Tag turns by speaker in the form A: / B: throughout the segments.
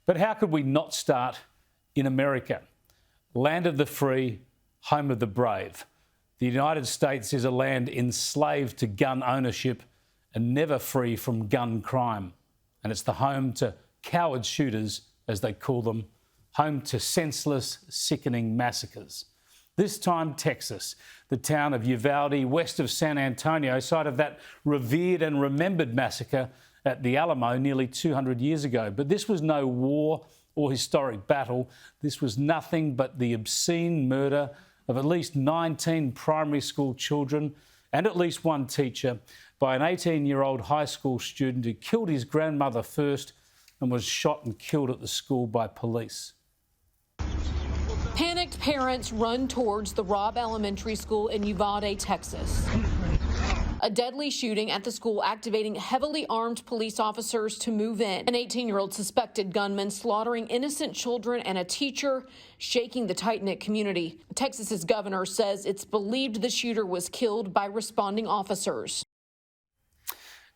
A: But how could we not start in America? Land of the free, home of the brave. The United States is a land enslaved to gun ownership and never free from gun crime. And it's the home to coward shooters, as they call them, home to senseless, sickening massacres. This time, Texas, the town of Uvalde, west of San Antonio, site of that revered and remembered massacre at the Alamo nearly 200 years ago. But this was no war or historic battle. This was nothing but the obscene murder of at least 19 primary school children and at least one teacher by an 18-year-old high school student who killed his grandmother first and was shot and killed at the school by police.
B: Panicked parents run towards the Robb Elementary School in Uvalde, Texas. A deadly shooting at the school activating heavily armed police officers to move in. An 18-year-old suspected gunman slaughtering innocent children and a teacher, shaking the tight-knit community. Texas's governor says it's believed the shooter was killed by responding officers.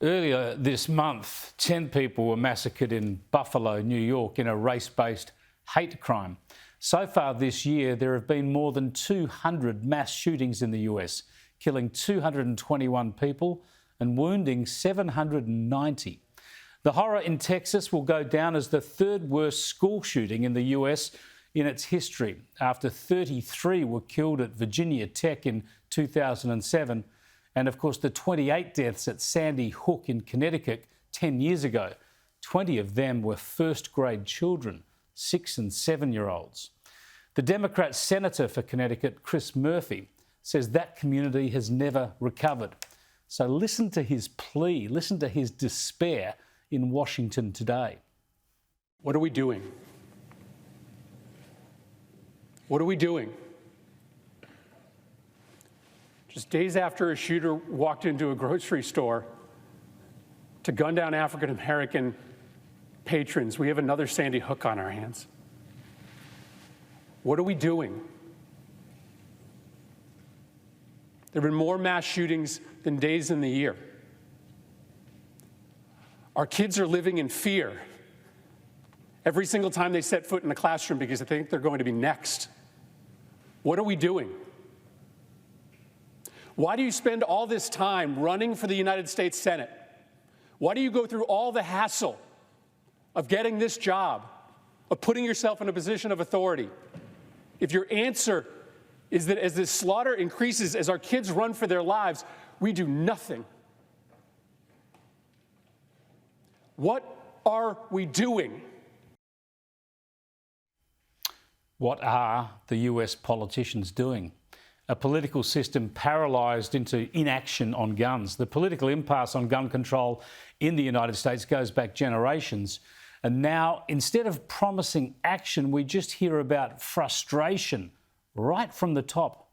A: Earlier this month, 10 people were massacred in Buffalo, New York, in a race-based hate crime. So far this year, there have been more than 200 mass shootings in the US, killing 221 people and wounding 790. The horror in Texas will go down as the third worst school shooting in the US in its history, after 33 were killed at Virginia Tech in 2007, and of course the 28 deaths at Sandy Hook in Connecticut 10 years ago. 20 of them were first-grade children, 6- and 7-year-olds. The Democrat senator for Connecticut, Chris Murphy, says that community has never recovered. So listen to his plea, listen to his despair in Washington today.
C: What are we doing? What are we doing? Just days after a shooter walked into a grocery store to gun down African-American patrons, we have another Sandy Hook on our hands. What are we doing? There have been more mass shootings than days in the year. Our kids are living in fear every single time they set foot in the classroom because they think they're going to be next. What are we doing? Why do you spend all this time running for the United States Senate? Why do you go through all the hassle of getting this job, of putting yourself in a position of authority, if your answer is that as this slaughter increases, as our kids run for their lives, we do nothing? What are we doing?
A: What are the US politicians doing? A political system paralysed into inaction on guns. The political impasse on gun control in the United States goes back generations. And now, instead of promising action, we just hear about frustration right from the top.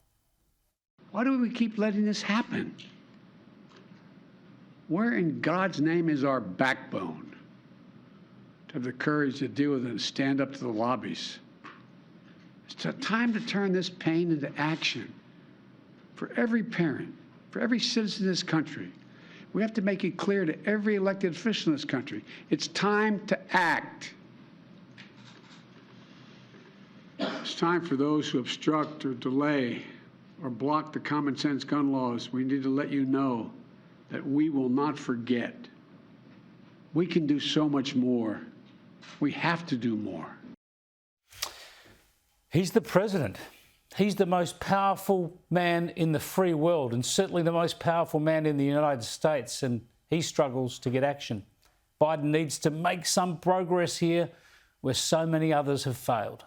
D: Why do we keep letting this happen? Where in God's name is our backbone to have the courage to deal with it and stand up to the lobbies? It's a time to turn this pain into action for every parent, for every citizen in this country. We have to make it clear to every elected official in this country, it's time to act. It's time for those who obstruct or delay or block the common sense gun laws. We need to let you know that we will not forget. We can do so much more. We have to do more.
A: He's the president. He's the most powerful man in the free world and certainly the most powerful man in the United States, and he struggles to get action. Biden needs to make some progress here where so many others have failed.